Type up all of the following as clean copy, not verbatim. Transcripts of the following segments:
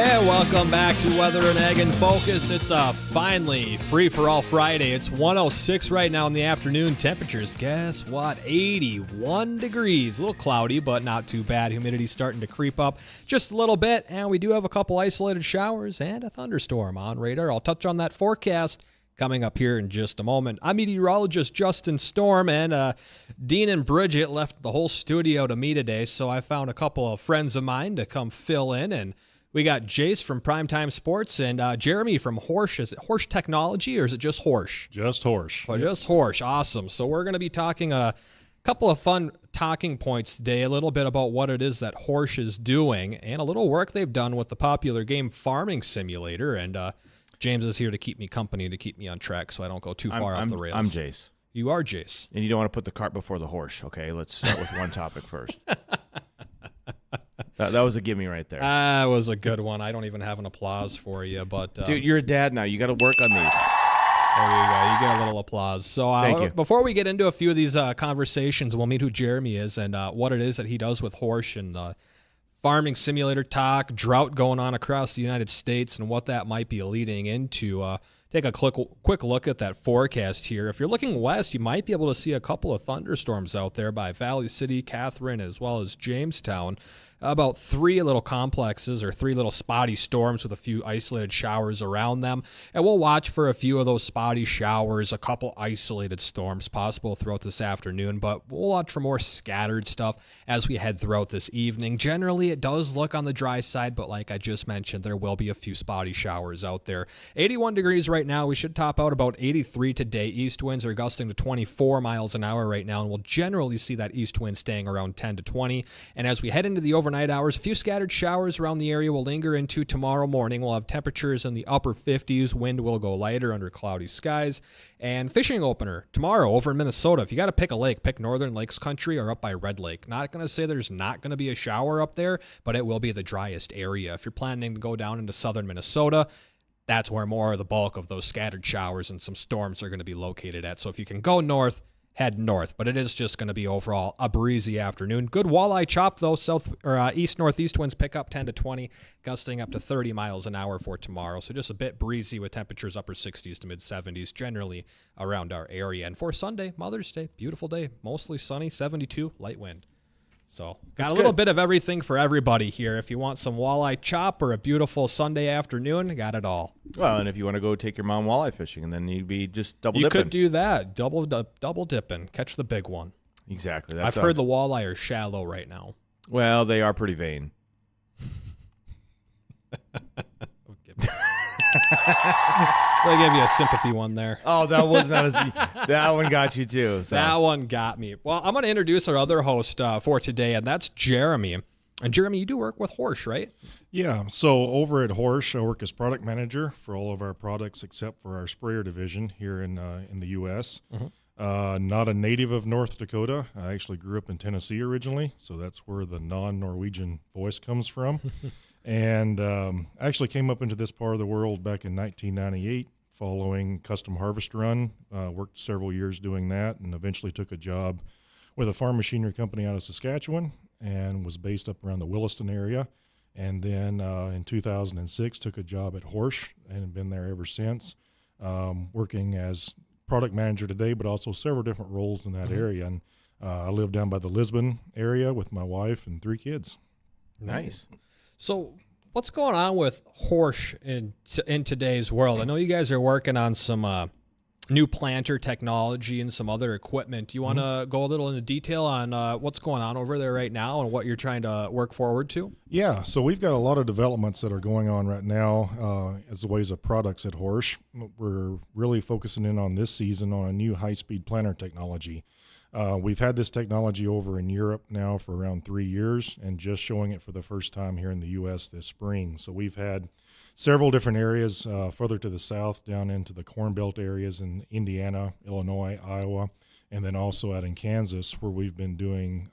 And welcome back to Weather and Ag in Focus. It's finally free-for-all Friday. It's 106 right now in the afternoon. Temperatures, guess what? 81 degrees. A little cloudy, but not too bad. Humidity starting to creep up just a little bit. And we do have a couple isolated showers and a thunderstorm on radar. I'll touch on that forecast coming up here in just a moment. I'm meteorologist Justin Storm, and Dean and Bridgette left the whole studio to me today, so I found a couple of friends of mine to come fill in, and we got Jace from Primetime Sports and Jeremy from Horsch. Is it Horsch Technology or is it just Horsch? Just Horsch. Oh, just Horsch. Awesome. So we're going to be talking a couple of fun talking points today, a little bit about what it is that Horsch is doing and a little work they've done with the popular game Farming Simulator. And James is here to keep me company, to keep me on track so I don't go too far off the rails. I'm Jace. You are Jace. And you don't want to put the cart before the horse, okay? Let's start with one topic first. That was a gimme right there. That was a good one. I don't even have an applause for you, but dude, you're a dad now. You got to work on these. There you go. You get a little applause. So Thank you. Before we get into a few of these conversations, we'll meet who Jeremy is and what it is that he does with Horsch and farming simulator talk, drought going on across the United States, and what that might be leading into. Take a quick look at that forecast here. If you're looking west, you might be able to see a couple of thunderstorms out there by Valley City, Catherine, as well as Jamestown. About three little complexes or three little spotty storms with a few isolated showers around them. And we'll watch for a few of those spotty showers, a couple isolated storms possible throughout this afternoon, but we'll watch for more scattered stuff as we head throughout this evening. Generally, it does look on the dry side, but like I just mentioned, there will be a few spotty showers out there. 81 degrees right now. We should top out about 83 today. East winds are gusting to 24 miles an hour right now, and we'll generally see that east wind staying around 10 to 20. And as we head into the overnight hours, a few scattered showers around the area will linger into tomorrow morning. We'll have temperatures in the upper 50s. Wind will go lighter under cloudy skies. And fishing opener tomorrow over in Minnesota. If you got to pick a lake, pick Northern Lakes Country or up by Red Lake. Not going to say there's not going to be a shower up there, but it will be the driest area. If you're planning to go down into southern Minnesota, that's where more of the bulk of those scattered showers and some storms are going to be located at. So if you can go north, head north, but it is just going to be overall a breezy afternoon. Good walleye chop, though. East-northeast winds pick up 10 to 20, gusting up to 30 miles an hour for tomorrow. So just a bit breezy with temperatures upper 60s to mid-70s generally around our area. And for Sunday, Mother's Day, beautiful day, mostly sunny, 72, light wind. So got a little bit of everything for everybody here. If you want some walleye chop or a beautiful Sunday afternoon, got it all. Well, and if you want to go take your mom walleye fishing, and then you'd be just double dipping. You could do that, double dipping, catch the big one. Exactly. I've heard the walleye are shallow right now. Well, they are pretty vain. I'll give you a sympathy one there. Oh, that was not as that one got you too. So. That one got me. Well, I'm going to introduce our other host for today, and that's Jeremy. And Jeremy, you do work with Horsch, right? Yeah. So over at Horsch, I work as product manager for all of our products except for our sprayer division here in the U.S. Mm-hmm. Not a native of North Dakota. I actually grew up in Tennessee originally, so that's where the non-Norwegian voice comes from. And I actually came up into this part of the world back in 1998 following Custom Harvest Run. Worked several years doing that and eventually took a job with a farm machinery company out of Saskatchewan and was based up around the Williston area. And then in 2006 took a job at Horsch and have been there ever since, working as product manager today, but also several different roles in that area. And I live down by the Lisbon area with my wife and 3 kids. Nice. So what's going on with Horsch in today's world? I know you guys are working on some new planter technology and some other equipment. Do you want to go a little into detail on what's going on over there right now and what you're trying to work forward to? Yeah, so we've got a lot of developments that are going on right now as ways of products at Horsch. We're really focusing in on this season on a new high-speed planter technology. We've had this technology over in Europe now for around 3 years and just showing it for the first time here in the U.S. this spring. So we've had several different areas further to the south down into the Corn Belt areas in Indiana, Illinois, Iowa, and then also out in Kansas where we've been doing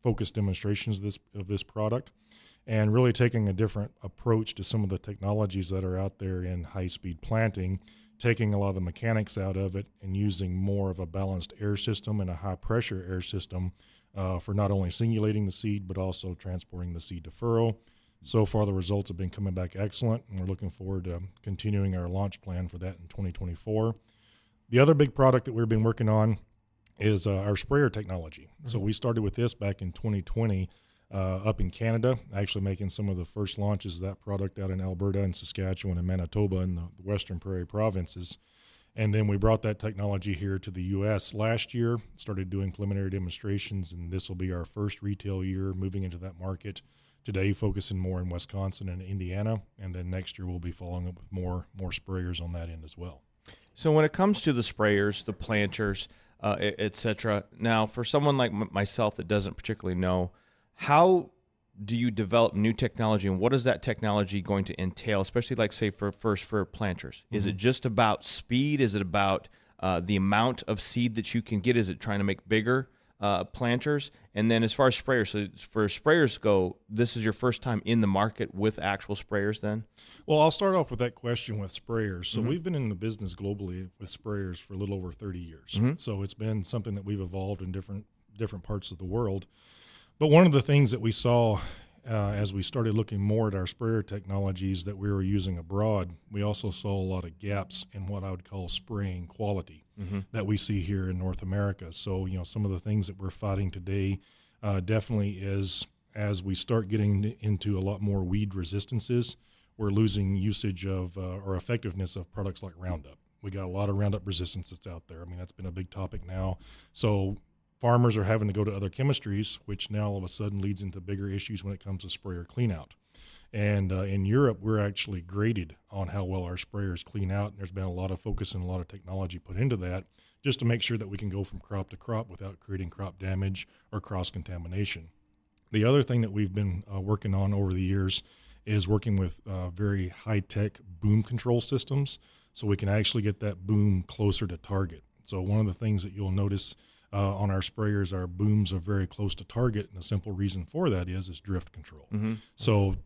focused demonstrations of this product and really taking a different approach to some of the technologies that are out there in high-speed planting, taking a lot of the mechanics out of it and using more of a balanced air system and a high-pressure air system for not only singulating the seed but also transporting the seed to furrow, So far, the results have been coming back excellent, and we're looking forward to continuing our launch plan for that in 2024. The other big product that we've been working on is our sprayer technology. So we started with this back in 2020 up in Canada, actually making some of the first launches of that product out in Alberta and Saskatchewan and Manitoba and the Western Prairie provinces. And then we brought that technology here to the U.S. last year, started doing preliminary demonstrations, and this will be our first retail year moving into that market. Today, focusing more in Wisconsin and Indiana, and then next year we'll be following up with more sprayers on that end as well. So when it comes to the sprayers, the planters, et cetera, now for someone like myself that doesn't particularly know, how do you develop new technology, and what is that technology going to entail, especially like say for planters? Is it just about speed? Is it about the amount of seed that you can get? Is it trying to make bigger planters? And then as far as sprayers, so for sprayers go, this is your first time in the market with actual sprayers then? Well, I'll start off with that question with sprayers. So we've been in the business globally with sprayers for a little over 30 years. So it's been something that we've evolved in different parts of the world. But one of the things that we saw as we started looking more at our sprayer technologies that we were using abroad, we also saw a lot of gaps in what I would call spraying quality that we see here in North America. So, some of the things that we're fighting today definitely is as we start getting into a lot more weed resistances, we're losing usage of or effectiveness of products like Roundup. We got a lot of Roundup resistance that's out there. I mean, that's been a big topic now. So farmers are having to go to other chemistries, which now all of a sudden leads into bigger issues when it comes to sprayer cleanout. And in Europe, we're actually graded on how well our sprayers clean out. And there's been a lot of focus and a lot of technology put into that just to make sure that we can go from crop to crop without creating crop damage or cross-contamination. The other thing that we've been working on over the years is working with very high-tech boom control systems so we can actually get that boom closer to target. So one of the things that you'll notice on our sprayers, our booms are very close to target, and the simple reason for that is drift control. So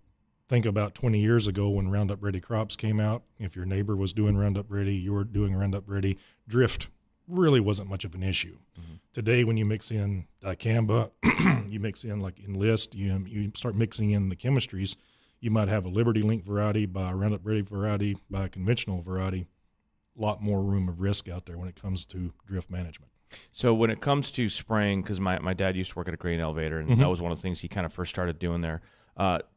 think about 20 years ago when Roundup Ready crops came out. If your neighbor was doing Roundup Ready, you were doing Roundup Ready, drift really wasn't much of an issue. Today, when you mix in dicamba, you mix in like Enlist, you start mixing in the chemistries, you might have a Liberty Link variety by a Roundup Ready variety by a conventional variety. A lot more room of risk out there when it comes to drift management. So when it comes to spraying, because my dad used to work at a grain elevator, and that was one of the things he kind of first started doing there.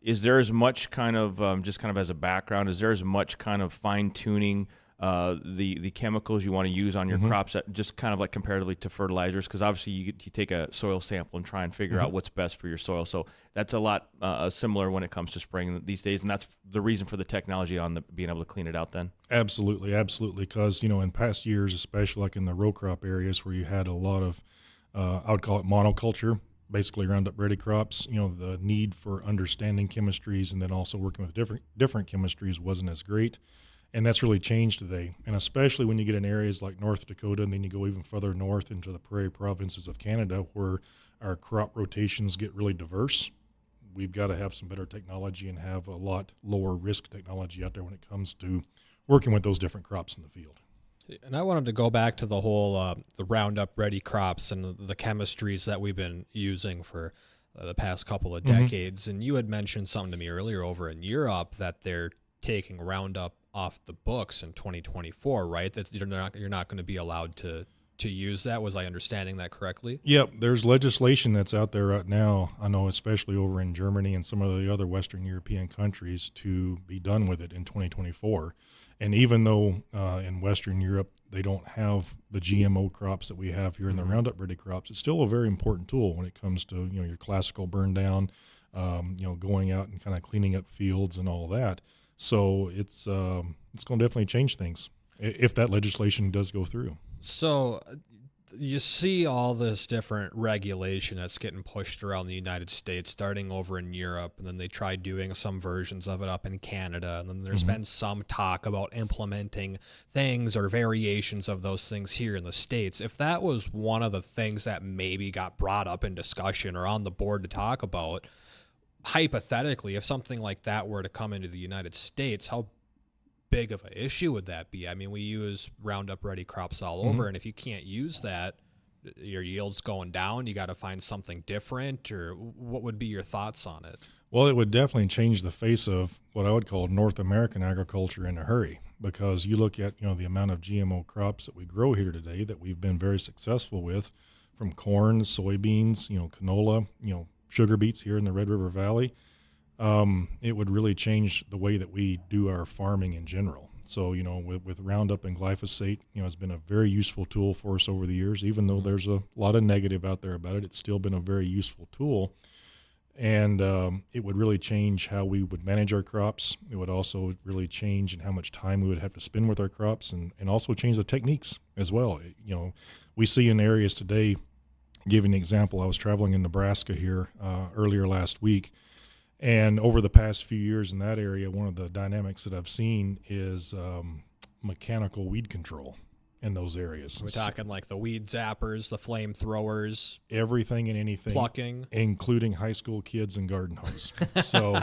Is there as much kind of, just kind of as a background, is there as much kind of fine-tuning the chemicals you want to use on your crops, just kind of like comparatively to fertilizers? Because obviously you take a soil sample and try and figure out what's best for your soil. So that's a lot similar when it comes to spraying these days, and that's the reason for the technology on being able to clean it out then? Absolutely. Because, in past years, especially like in the row crop areas where you had a lot of, I would call it monoculture, basically Roundup Ready crops, the need for understanding chemistries and then also working with different chemistries wasn't as great. And that's really changed today. And especially when you get in areas like North Dakota, and then you go even further north into the prairie provinces of Canada, where our crop rotations get really diverse, we've got to have some better technology and have a lot lower risk technology out there when it comes to working with those different crops in the field. And I wanted to go back to the whole the Roundup Ready crops and the chemistries that we've been using for the past couple of decades. And you had mentioned something to me earlier over in Europe that they're taking Roundup off the books in 2024, right? That you're not going to be allowed to use that. Was I understanding that correctly? Yep. There's legislation that's out there right now, I know, especially over in Germany and some of the other Western European countries, to be done with it in 2024. And even though in Western Europe they don't have the GMO crops that we have here in the Roundup Ready crops, it's still a very important tool when it comes to your classical burn down, going out and kind of cleaning up fields and all that. So it's going to definitely change things if that legislation does go through. So you see all this different regulation that's getting pushed around the United States, starting over in Europe, and then they tried doing some versions of it up in Canada, and then there's been some talk about implementing things or variations of those things here in the States. If that was one of the things that maybe got brought up in discussion or on the board to talk about, hypothetically, if something like that were to come into the United States, how big of an issue would that be? I mean, we use Roundup Ready crops all over, and if you can't use that, your yields going down? You got to find something different, or what would be your thoughts on it? Well, it would definitely change the face of what I would call North American agriculture in a hurry, because you look at, the amount of GMO crops that we grow here today that we've been very successful with, from corn, soybeans, canola, sugar beets here in the Red River Valley. It would really change the way that we do our farming in general. So, with Roundup and glyphosate, it's been a very useful tool for us over the years. Even though there's a lot of negative out there about it, it's still been a very useful tool. And it would really change how we would manage our crops. It would also really change in how much time we would have to spend with our crops, and also change the techniques as well. We see in areas today, give you an example, I was traveling in Nebraska here earlier last week, and over the past few years in that area, one of the dynamics that I've seen is mechanical weed control in those areas. We're talking like the weed zappers, the flamethrowers, everything and anything, plucking, including high school kids and garden hose. So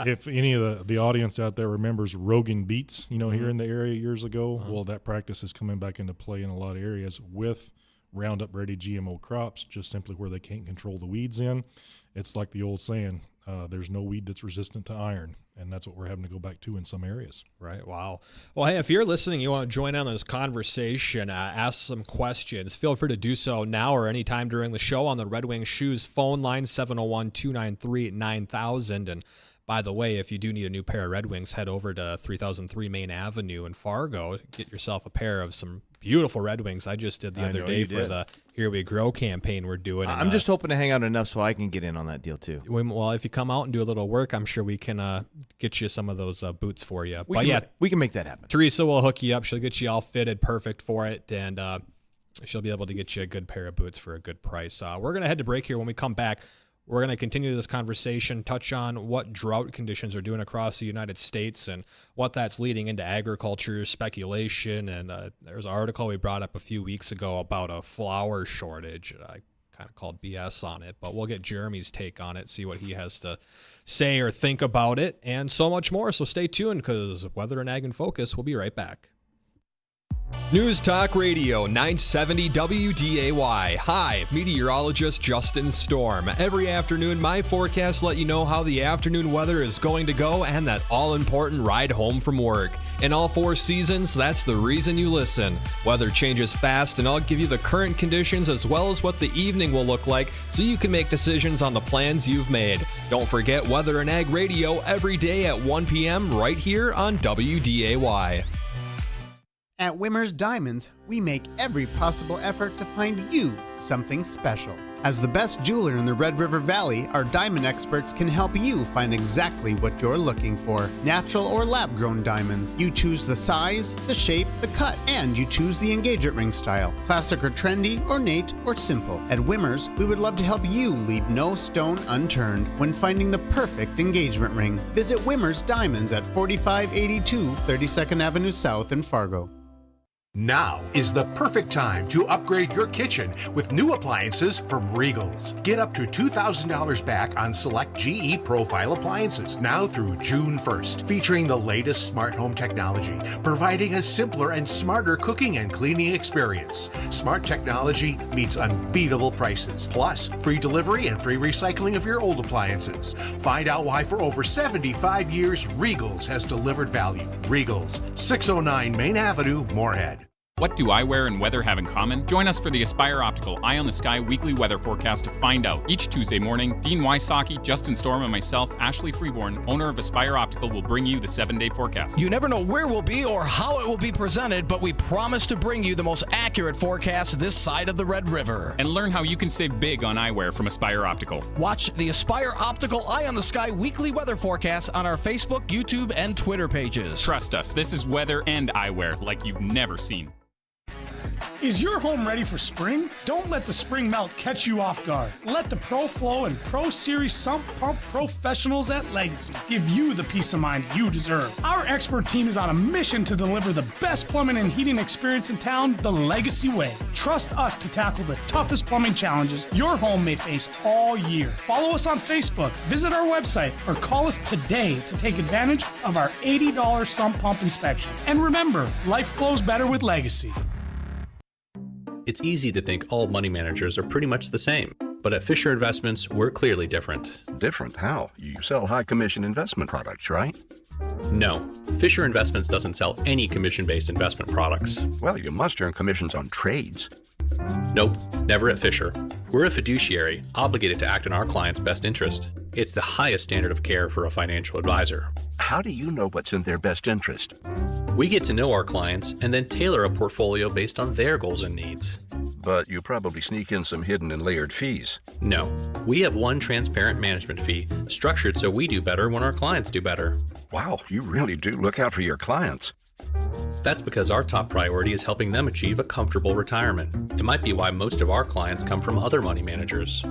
if any of the audience out there remembers Rogan beets, here in the area years ago, well, that practice is coming back into play in a lot of areas with Roundup Ready GMO crops, just simply where they can't control the weeds in. It's like the old saying, there's no weed that's resistant to iron, and that's what we're having to go back to in some areas. Right. Wow. Well, hey, if you're listening, you want to join in on this conversation, ask some questions, feel free to do so now or anytime during the show on the Red Wing Shoes phone line, 701-293-9000. And by the way, if you do need a new pair of Red Wings, head over to 3003 Main Avenue in Fargo. Get yourself a pair of some beautiful Red Wings. I just did the other day for the Here We Grow campaign we're doing. I'm just hoping to hang out enough so I can get in on that deal too. Well, if you come out and do a little work, I'm sure we can get you some of those boots for you. We can make that happen. Teresa will hook you up. She'll get you all fitted perfect for it, and she'll be able to get you a good pair of boots for a good price. We're going to head to break here. When we come back, we're going to continue this conversation, touch on what drought conditions are doing across the United States and what that's leading into agriculture, speculation. And there's an article we brought up a few weeks ago about a flour shortage. I kind of called BS on it, but we'll get Jeremy's take on it, see what he has to say or think about it, and so much more. So stay tuned, because Weather and Ag in Focus, we'll be right back. News Talk Radio 970 WDAY. Hi, Meteorologist Justin Storm. Every afternoon, my forecasts let you know how the afternoon weather is going to go and that all-important ride home from work. In all 4 seasons, that's the reason you listen. Weather changes fast, and I'll give you the current conditions as well as what the evening will look like so you can make decisions on the plans you've made. Don't forget Weather and Ag Radio every day at 1 p.m. right here on WDAY. At Wimmer's Diamonds, we make every possible effort to find you something special. As the best jeweler in the Red River Valley, our diamond experts can help you find exactly what you're looking for. Natural or lab-grown diamonds. You choose the size, the shape, the cut, and you choose the engagement ring style. Classic or trendy, ornate or simple. At Wimmer's, we would love to help you leave no stone unturned when finding the perfect engagement ring. Visit Wimmer's Diamonds at 4582 32nd Avenue South in Fargo. Now is the perfect time to upgrade your kitchen with new appliances from Readels. Get up to $2,000 back on select GE Profile appliances now through June 1st, featuring the latest smart home technology, providing a simpler and smarter cooking and cleaning experience. Smart technology meets unbeatable prices, plus free delivery and free recycling of your old appliances. Find out why for over 75 years Readels has delivered value. Readels, 609 Main Avenue, Moorhead. What do eyewear and weather have in common? Join us for the Aspire Optical Eye on the Sky weekly weather forecast to find out. Each Tuesday morning, Dean Wysocki, Justin Storm, and myself, Ashley Freeborn, owner of Aspire Optical, will bring you the 7-day forecast. You never know where we'll be or how it will be presented, but we promise to bring you the most accurate forecast this side of the Red River. And learn how you can save big on eyewear from Aspire Optical. Watch the Aspire Optical Eye on the Sky weekly weather forecast on our Facebook, YouTube, and Twitter pages. Trust us, this is weather and eyewear like you've never seen. Is your home ready for spring? Don't let the spring melt catch you off guard. Let the ProFlow and Pro Series sump pump professionals at Legacy give you the peace of mind you deserve. Our expert team is on a mission to deliver the best plumbing and heating experience in town the Legacy way. Trust us to tackle the toughest plumbing challenges your home may face all year. Follow us on Facebook, visit our website, or call us today to take advantage of our $80 sump pump inspection. And remember, life flows better with Legacy. It's easy to think all money managers are pretty much the same, but at Fisher Investments, we're clearly different. Different? How? You sell high-commission investment products, right? No, Fisher Investments doesn't sell any commission-based investment products. Well, you must earn commissions on trades. Nope, never at Fisher. We're a fiduciary, obligated to act in our client's best interest. It's the highest standard of care for a financial advisor. How do you know what's in their best interest? We get to know our clients and then tailor a portfolio based on their goals and needs. But you probably sneak in some hidden and layered fees. No, we have one transparent management fee, structured so we do better when our clients do better. Wow, you really do look out for your clients. That's because our top priority is helping them achieve a comfortable retirement. It might be why most of our clients come from other money managers.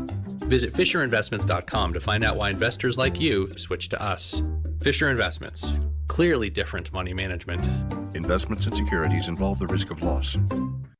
Visit FisherInvestments.com to find out why investors like you switch to us. Fisher Investments. Clearly different money management. Investments and securities involve the risk of loss.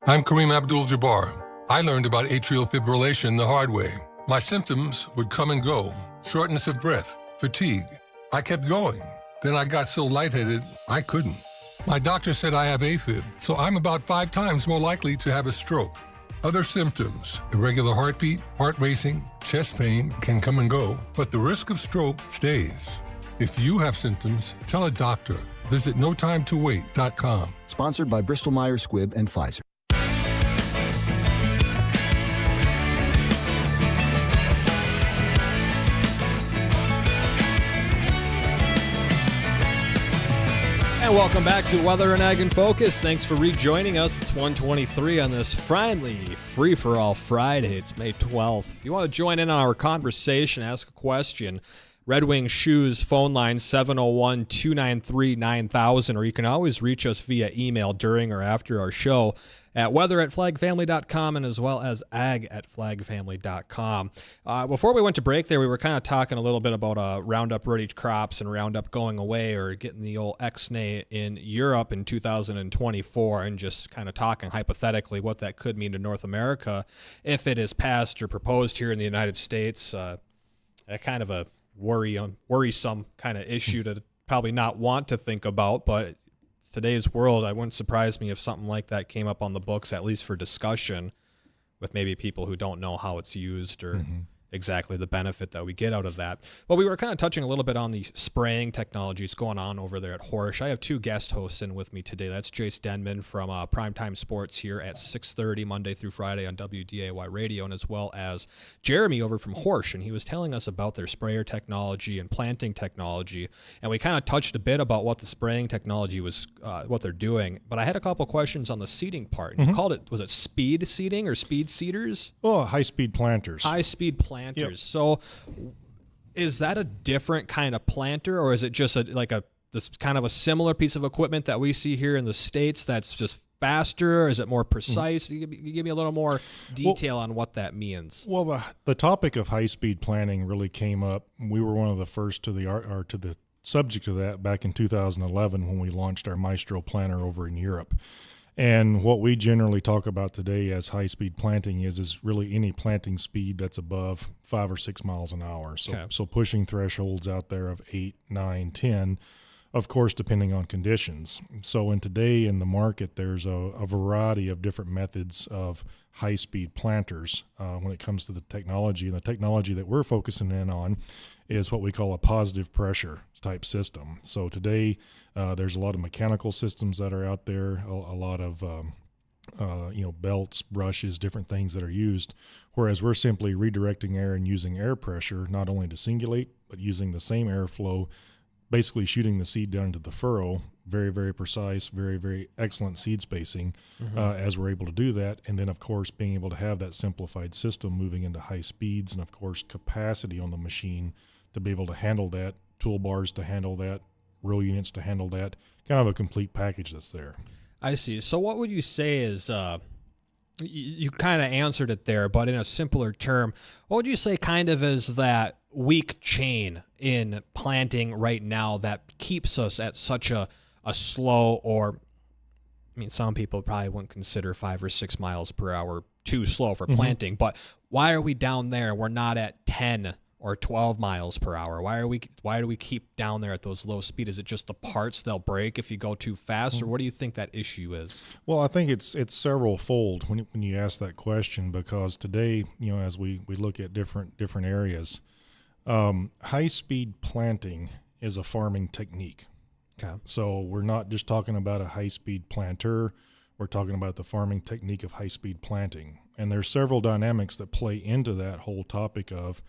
I'm Kareem Abdul-Jabbar. I learned about atrial fibrillation the hard way. My symptoms would come and go. Shortness of breath, fatigue. I kept going. Then I got so lightheaded, I couldn't. My doctor said I have AFib, so I'm about 5 times more likely to have a stroke. Other symptoms, irregular heartbeat, heart racing, chest pain can come and go, but the risk of stroke stays. If you have symptoms, tell a doctor. Visit notimetowait.com. Sponsored by Bristol Myers Squibb and Pfizer. And welcome back to Weather and Ag in Focus. Thanks for rejoining us. It's 1:23 on this friendly free-for-all Friday. It's May 12th. If you want to join in on our conversation, ask a question, Red Wing Shoes phone line 701-293-9000, or you can always reach us via email during or after our show at weather@flagfamily.com and as well as ag@flagfamily.com. Before we went to break there, we were kind of talking a little bit about Roundup Ready crops and Roundup going away or getting the old X-nay in Europe in 2024, and just kind of talking hypothetically what that could mean to North America if it is passed or proposed here in the United States. A kind of a worrisome kind of issue to probably not want to think about, but today's world, I wouldn't surprise me if something like that came up on the books, at least for discussion, with maybe people who don't know how it's used or exactly the benefit that we get out of that. Well, we were kind of touching a little bit on the spraying technologies going on over there at Horsch. I have 2 guest hosts in with me today. That's Jace Denman from Primetime Sports here at 6:30 Monday through Friday on WDAY Radio, and as well as Jeremy over from Horsch, and he was telling us about their sprayer technology and planting technology, and we kind of touched a bit about what the spraying technology was, what they're doing, but I had a couple questions on the seeding part. And you called it, was it speed seeding or speed seeders? Oh, high-speed planters. High-speed planters. Yep. So is that a different kind of planter, or is it just this kind of a similar piece of equipment that we see here in the States that's just faster? Or is it more precise? You give me a little more detail on what that means. Well, the topic of high-speed planting really came up. We were one of the first to the subject of that back in 2011 when we launched our Maestro planter over in Europe. And what we generally talk about today as high-speed planting is really any planting speed that's above 5 or 6 miles an hour. So pushing thresholds out there of 8, 9, 10, of course, depending on conditions. So today in the market, there's a variety of different methods of high-speed planters when it comes to the technology. And the technology that we're focusing in on is what we call a positive pressure type system. So today there's a lot of mechanical systems that are out there, a lot of belts, brushes, different things that are used, whereas we're simply redirecting air and using air pressure not only to singulate, but using the same airflow, basically shooting the seed down into the furrow, very, very precise, very, very excellent seed spacing as we're able to do that. And then, of course, being able to have that simplified system moving into high speeds and, of course, capacity on the machine to be able to handle that, toolbars to handle that, row units to handle that, kind of a complete package that's there. I see. So what would you say is, you kind of answered it there, but in a simpler term, what would you say kind of is that weak chain in planting right now that keeps us at such a slow, or, I mean, some people probably wouldn't consider 5 or 6 miles per hour too slow for planting, but why are we down there? We're not at 10 or 12 miles per hour? Why do we keep down there at those low speed? Is it just the parts they'll break if you go too fast, or what do you think that issue is? Well, I think it's several fold when you ask that question, because today, as we look at different areas, high speed planting is a farming technique. Okay. So we're not just talking about a high speed planter. We're talking about the farming technique of high speed planting. And there's several dynamics that play into that whole topic of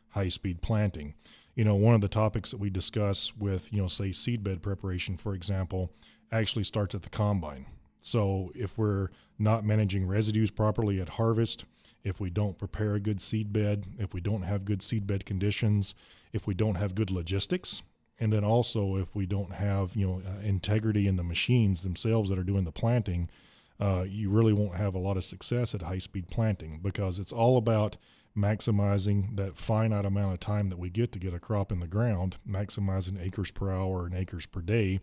high-speed planting. One of the topics that we discuss with, say seedbed preparation, for example, actually starts at the combine. So if we're not managing residues properly at harvest, if we don't prepare a good seedbed, if we don't have good seedbed conditions, if we don't have good logistics, and then also if we don't have, integrity in the machines themselves that are doing the planting, you really won't have a lot of success at high-speed planting, because it's all about maximizing that finite amount of time that we get to get a crop in the ground, maximizing acres per hour and acres per day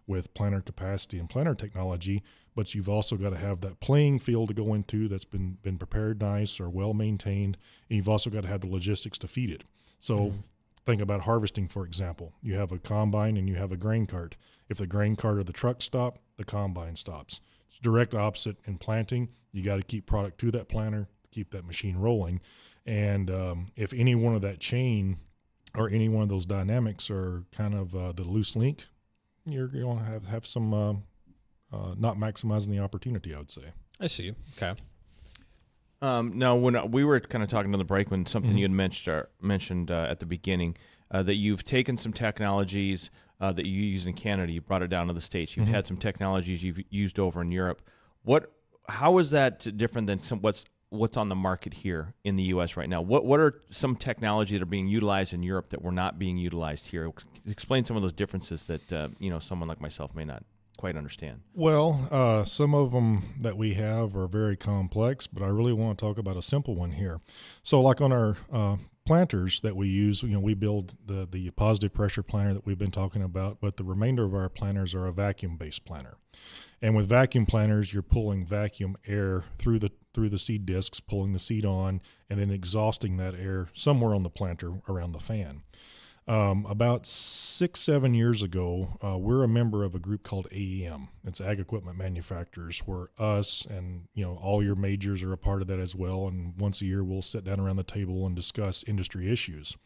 with planter capacity and planter technology. But you've also got to have that playing field to go into that's been prepared nice or well maintained, and you've also got to have the logistics to feed it. So think about harvesting, for example. You have a combine and you have a grain cart. If the grain cart or the truck stop, the combine stops. It's direct opposite in planting. You got to keep product to that planter to keep that machine rolling. And if any one of that chain or any one of those dynamics are kind of the loose link, you're going to have some not maximizing the opportunity, I would say. I see. Okay. Now, when we were kind of talking on the break, when something you had mentioned at the beginning, that you've taken some technologies that you use in Canada, you brought it down to the States. You've had some technologies you've used over in Europe. How is that different than what's on the market here in the U.S. right now? What are some technology that are being utilized in Europe that were not being utilized here? Explain some of those differences that someone like myself may not quite understand. Well, some of them that we have are very complex, but I really want to talk about a simple one here. So like on our planters that we use, we build the positive pressure planter that we've been talking about, but the remainder of our planters are a vacuum-based planter. And with vacuum planters, you're pulling vacuum air through the seed discs, pulling the seed on, and then exhausting that air somewhere on the planter around the fan. About 6-7 years ago, we're a member of a group called AEM. It's Ag Equipment Manufacturers, where us and all your majors are a part of that as well. And once a year, we'll sit down around the table and discuss industry issues.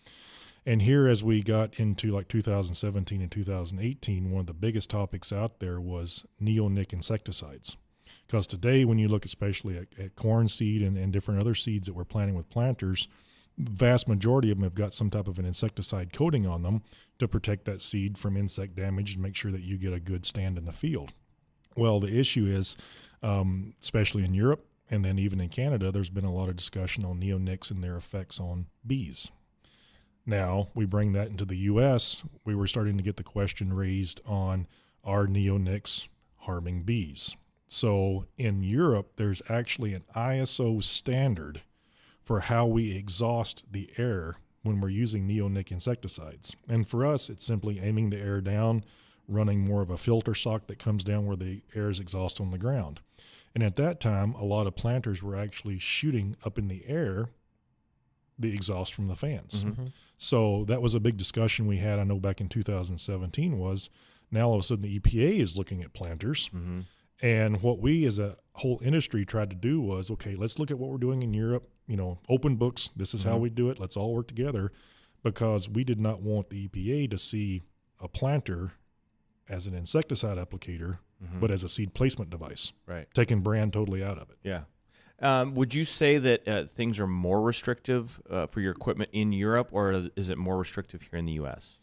And here, as we got into like 2017 and 2018, one of the biggest topics out there was neonic insecticides. Because today, when you look especially at corn seed and different other seeds that we're planting with planters, the vast majority of them have got some type of an insecticide coating on them to protect that seed from insect damage and make sure that you get a good stand in the field. Well, the issue is, especially in Europe and then even in Canada, there's been a lot of discussion on neonics and their effects on bees. Now, we bring that into the U.S., we were starting to get the question raised on, are neonics harming bees? So in Europe, there's actually an ISO standard for how we exhaust the air when we're using neonic insecticides. And for us, it's simply aiming the air down, running more of a filter sock that comes down where the air is exhausted on the ground. And at that time, a lot of planters were actually shooting up in the air the exhaust from the fans. Mm-hmm. So that was a big discussion we had, I know back in 2017, was now all of a sudden the EPA is looking at planters. Mm-hmm. And what we as a whole industry tried to do was, okay, let's look at what we're doing in Europe, open books. This is how we do it. Let's all work together, because we did not want the EPA to see a planter as an insecticide applicator, but as a seed placement device. Right. Taking brand totally out of it. Yeah. Would you say that things are more restrictive for your equipment in Europe, or is it more restrictive here in the U.S.?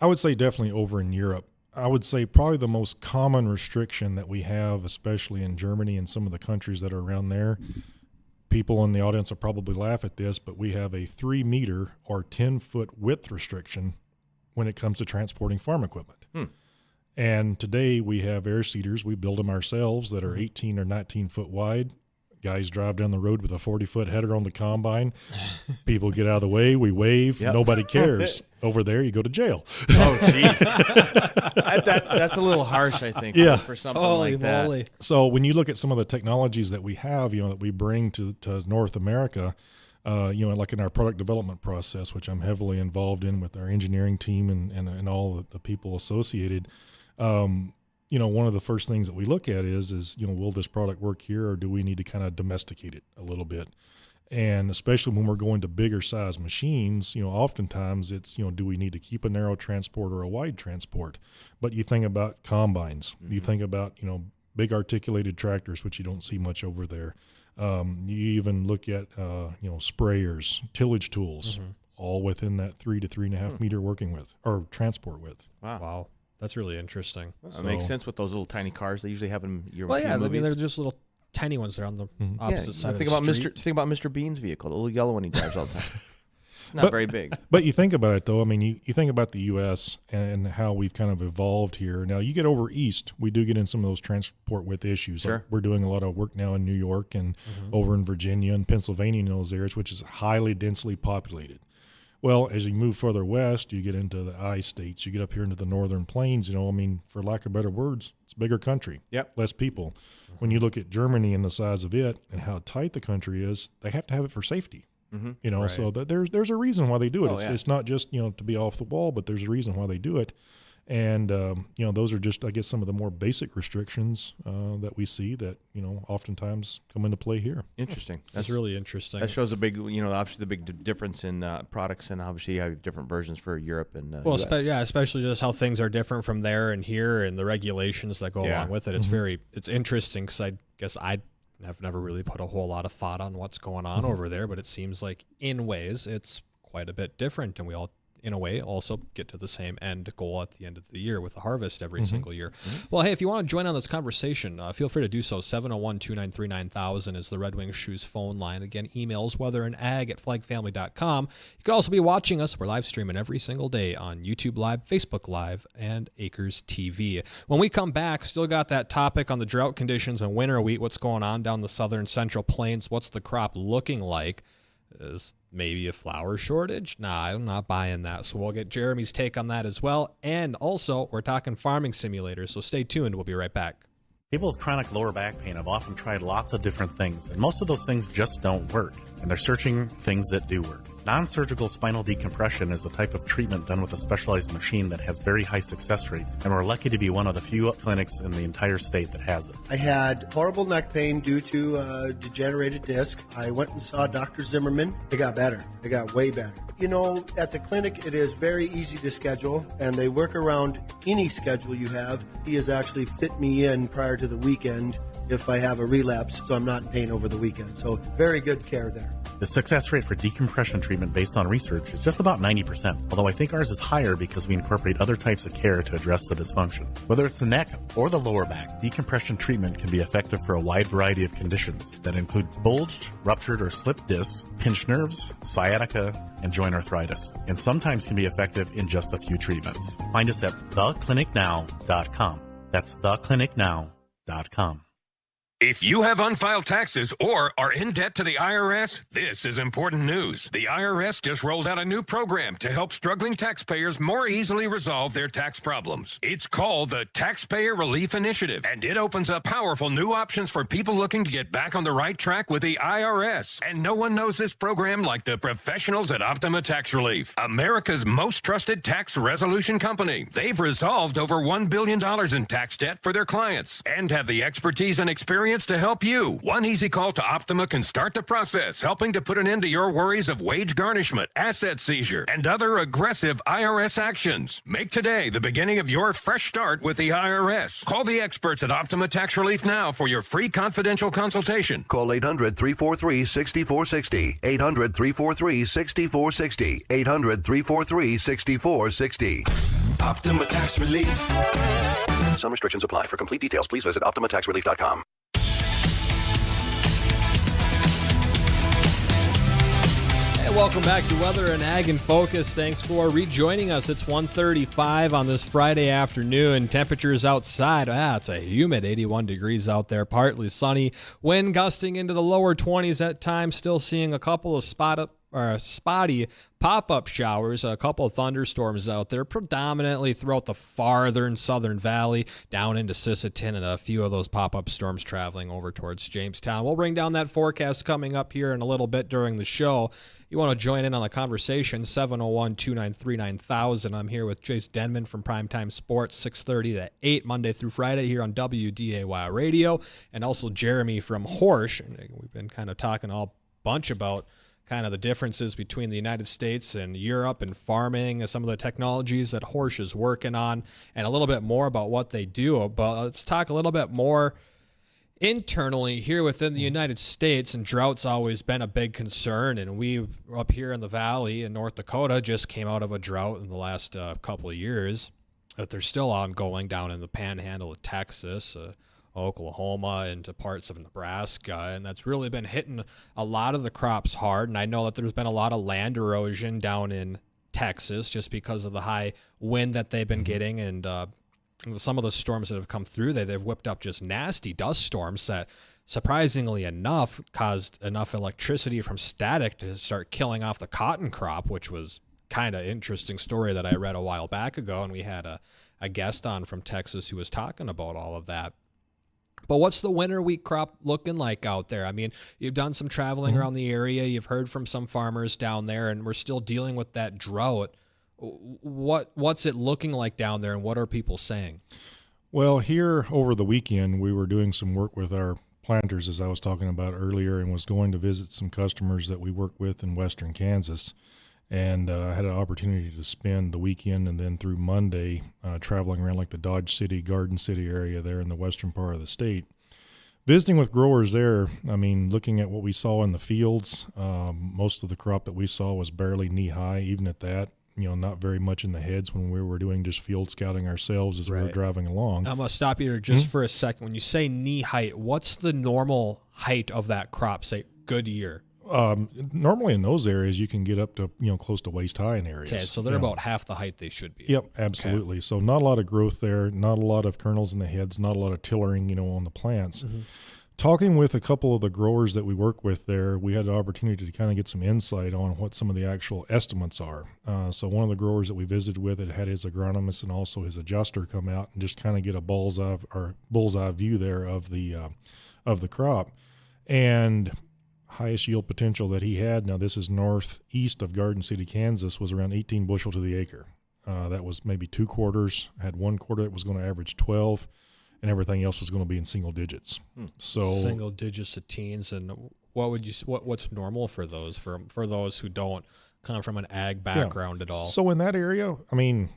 I would say definitely over in Europe. I would say probably the most common restriction that we have, especially in Germany and some of the countries that are around there, people in the audience will probably laugh at this, but we have a 3 meter or 10-foot width restriction when it comes to transporting farm equipment. And today we have air seeders. We build them ourselves that are 18 or 19 foot wide. Guys drive down the road with a 40-foot header on the combine. People get out of the way. We wave. Yep. Nobody cares. Over there, you go to jail. Oh, geez. That's a little harsh, I think, for something like moly. that. So when you look at some of the technologies that we have, that we bring to North America, like in our product development process, which I'm heavily involved in with our engineering team and all the people associated. One of the first things that we look at is will this product work here, or do we need to kind of domesticate it a little bit? And especially when we're going to bigger size machines, oftentimes it's, do we need to keep a narrow transport or a wide transport? But you think about combines, you think about, big articulated tractors, which you don't see much over there. You even look at, sprayers, tillage tools, all within that 3 to 3.5 meter working width or transport width. Wow. That's really interesting. That makes sense with those little tiny cars they usually have in your movies. I mean, they're just little tiny ones that are on the opposite side of the street. Think about Mr. Bean's vehicle, the little yellow one he drives all the time. Not very big. But you think about it, though. I mean, you think about the U.S. and how we've kind of evolved here. Now, you get over east, we do get in some of those transport width issues. Sure. Like we're doing a lot of work now in New York and over in Virginia and Pennsylvania in those areas, which is highly densely populated. Well, as you move further west, you get into the I states. You get up here into the northern plains. For lack of better words, it's a bigger country. Yep. Less people. When you look at Germany and the size of it and how tight the country is, they have to have it for safety. Right. So there's a reason why they do it. Oh, It's not just to be off the wall, but there's a reason why they do it. And those are just, I guess, some of the more basic restrictions that we see that oftentimes come into play here. Interesting. That's really interesting. That shows a big, obviously the big difference in products, and obviously you have different versions for Europe and US. Especially just how things are different from there and here, and the regulations that go along with it. It's interesting because I guess I've never really put a whole lot of thought on what's going on over there, but it seems like in ways it's quite a bit different, and we all, in a way, also get to the same end goal at the end of the year with the harvest every single year. Well, hey, if you want to join on this conversation, feel free to do so. 701-293-9000 is the Red Wing Shoes phone line. Again, emails weatherandag@flagfamily.com. You could also be watching us. We're live streaming every single day on YouTube Live, Facebook Live, and Acres TV. When we come back, still got that topic on the drought conditions and winter wheat, what's going on down the southern central plains, what's the crop looking like? Is maybe a flour shortage? Nah, I'm not buying that. So we'll get Jeremy's take on that as well. And also, we're talking farming simulators. So stay tuned. We'll be right back. People with chronic lower back pain have often tried lots of different things, and most of those things just don't work, and they're searching things that do work. Non-surgical spinal decompression is a type of treatment done with a specialized machine that has very high success rates, and we're lucky to be one of the few clinics in the entire state that has it. I had horrible neck pain due to a degenerated disc. I went and saw Dr. Zimmerman. They got better. They got way better. At the clinic, it is very easy to schedule, and they work around any schedule you have. He has actually fit me in prior to the weekend if I have a relapse, so I'm not in pain over the weekend. So very good care there. The success rate for decompression treatment based on research is just about 90%, although I think ours is higher because we incorporate other types of care to address the dysfunction. Whether it's the neck or the lower back, decompression treatment can be effective for a wide variety of conditions that include bulged, ruptured, or slipped discs, pinched nerves, sciatica, and joint arthritis, and sometimes can be effective in just a few treatments. Find us at theclinicnow.com. That's theclinicnow.com. If you have unfiled taxes or are in debt to the IRS, this is important news. The IRS just rolled out a new program to help struggling taxpayers more easily resolve their tax problems. It's called the Taxpayer Relief Initiative, and it opens up powerful new options for people looking to get back on the right track with the IRS. And no one knows this program like the professionals at Optima Tax Relief, America's most trusted tax resolution company. They've resolved over $1 billion in tax debt for their clients and have the expertise and experience to help you. One easy call to Optima can start the process, helping to put an end to your worries of wage garnishment, asset seizure, and other aggressive IRS actions. Make today the beginning of your fresh start with the IRS. Call the experts at Optima Tax Relief now for your free confidential consultation. Call 800-343-6460. 800-343-6460. 800-343-6460. Optima Tax Relief. Some restrictions apply. For complete details, please visit OptimaTaxRelief.com. Welcome back to Weather and Ag in Focus. Thanks for rejoining us. It's 1:35 on this Friday afternoon. Temperatures outside, it's a humid 81 degrees out there, partly sunny. Wind gusting into the lower 20s at times, still seeing a couple of spot spotty pop-up showers, a couple of thunderstorms out there, predominantly throughout the farther southern valley, down into Sisseton, and a few of those pop-up storms traveling over towards Jamestown. We'll bring down that forecast coming up here in a little bit during the show. You want to join in on the conversation, 701-293-9000. I'm here with Chase Denman from Primetime Sports, 6:30 to 8, Monday through Friday here on WDAY Radio, and also Jeremy from Horsch. And we've been kind of talking all bunch about kind of the differences between the United States and Europe and farming and some of the technologies that Horsch is working on, and a little bit more about what they do. But let's talk a little bit more internally here within the United States, and drought's always been a big concern, and we up here in the valley in North Dakota just came out of a drought in the last couple of years that they're still ongoing down in the panhandle of Texas, Oklahoma, into parts of Nebraska, and that's really been hitting a lot of the crops hard. And I know that there's been a lot of land erosion down in Texas just because of the high wind that they've been getting, and some of the storms that have come through, they've whipped up just nasty dust storms that, surprisingly enough, caused enough electricity from static to start killing off the cotton crop, which was kind of interesting story that I read a while back ago, and we had a guest on from Texas who was talking about all of that. But what's the winter wheat crop looking like out there? I mean, you've done some traveling around the area. You've heard from some farmers down there, and we're still dealing with that drought. What's it looking like down there, and what are people saying? Well, here over the weekend, we were doing some work with our planters, as I was talking about earlier, and was going to visit some customers that we work with in western Kansas. And I had an opportunity to spend the weekend and then through Monday traveling around like the Dodge City, Garden City area there in the western part of the state. Visiting with growers there, I mean, looking at what we saw in the fields, most of the crop that we saw was barely knee-high, even at that. You know, not very much in the heads when we were doing just field scouting ourselves as we were driving along. I'm going to stop you there just for a second. When you say knee height, what's the normal height of that crop, say, good year? Normally in those areas, you can get up to, close to waist high in areas. Okay, so they're about half the height they should be. Yep, absolutely. Okay. So not a lot of growth there, not a lot of kernels in the heads, not a lot of tillering, on the plants. Mm-hmm. Talking with a couple of the growers that we work with there, we had the opportunity to kind of get some insight on what some of the actual estimates are. So one of the growers that we visited with had his agronomist and also his adjuster come out and just kind of get a bullseye view there of the crop. And highest yield potential that he had, now this is northeast of Garden City, Kansas, was around 18 bushel to the acre. That was maybe 2 quarters, had 1 quarter that was going to average 12. And everything else was going to be in single digits. So single digits to teens. And what's normal for those for those who don't come from an ag background at all? So in that area, I mean,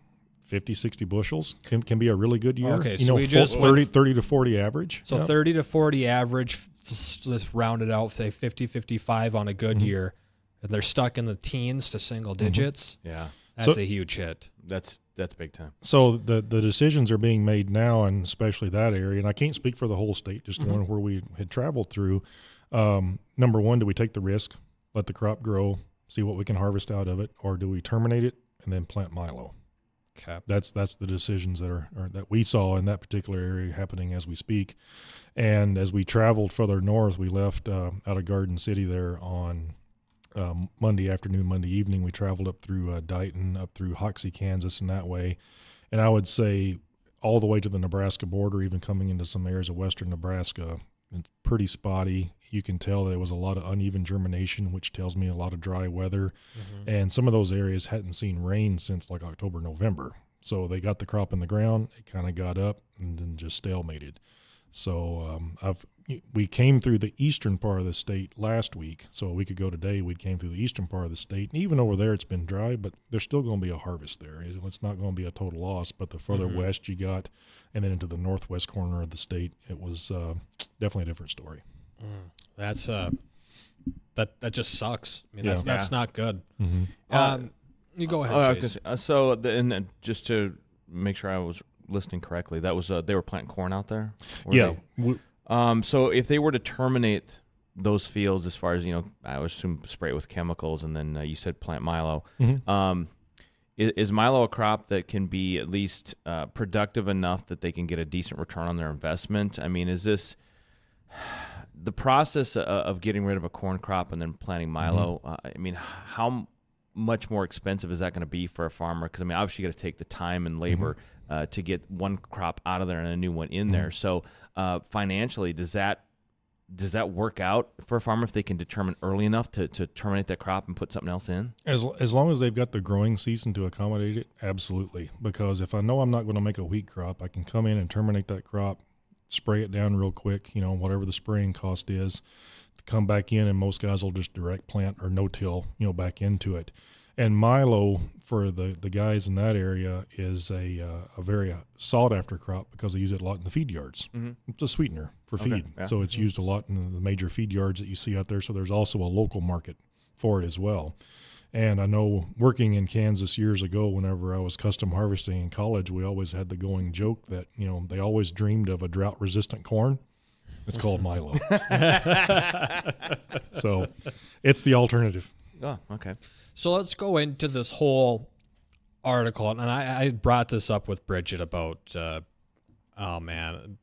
50, 60 bushels can be a really good year. Okay, so we just 30 to 40 average. So 30 to 40 average. Let's round it out. Say 50, 55 on a good year. And they're stuck in the teens to single digits. Yeah, that's a huge hit. That's big time. So the decisions are being made now, and especially that area, and I can't speak for the whole state, just going where we had traveled through. Number one, do we take the risk, let the crop grow, see what we can harvest out of it, or do we terminate it and then plant milo? Okay. That's the decisions that we saw in that particular area happening as we speak. And as we traveled further north, we left out of Garden City there on Monday afternoon, Monday evening. We traveled up through Dighton, up through Hoxie, Kansas, and that way. And I would say all the way to the Nebraska border, even coming into some areas of western Nebraska, it's pretty spotty. You can tell there was a lot of uneven germination, which tells me a lot of dry weather. And some of those areas hadn't seen rain since like October, November. So they got the crop in the ground, it kind of got up and then just stalemated. So we came through the eastern part of the state last week. So a week ago today, we came through the eastern part of the state. And even over there, it's been dry, but there's still going to be a harvest there. It's not going to be a total loss. But the further west you got, and then into the northwest corner of the state, it was definitely a different story. That's that just sucks. I mean, that's not good. You go ahead, Chase. And just to make sure I was listening correctly, that was they were planting corn out there. So if they were to terminate those fields, as far as I would assume spray it with chemicals, and then you said plant milo. Is milo a crop that can be at least productive enough that they can get a decent return on their investment? I mean, is this the process of getting rid of a corn crop and then planting milo, I mean, how much more expensive is that going to be for a farmer? Because, I mean, obviously you got to take the time and labor to get one crop out of there and a new one in there. So financially, does that work out for a farmer if they can determine early enough to terminate that crop and put something else in? As long as they've got the growing season to accommodate it, absolutely. Because if I know I'm not going to make a wheat crop, I can come in and terminate that crop, spray it down real quick, whatever the spraying cost is, come back in, and most guys will just direct plant or no-till, back into it. And milo, for the guys in that area, is a very sought-after crop because they use it a lot in the feed yards. It's a sweetener for feed. Yeah. So it's used a lot in the major feed yards that you see out there. So there's also a local market for it as well. And I know working in Kansas years ago, whenever I was custom harvesting in college, we always had the going joke that, they always dreamed of a drought-resistant corn. It's called milo. So it's the alternative. Oh, okay. So let's go into this whole article. And I brought this up with Bridgette about,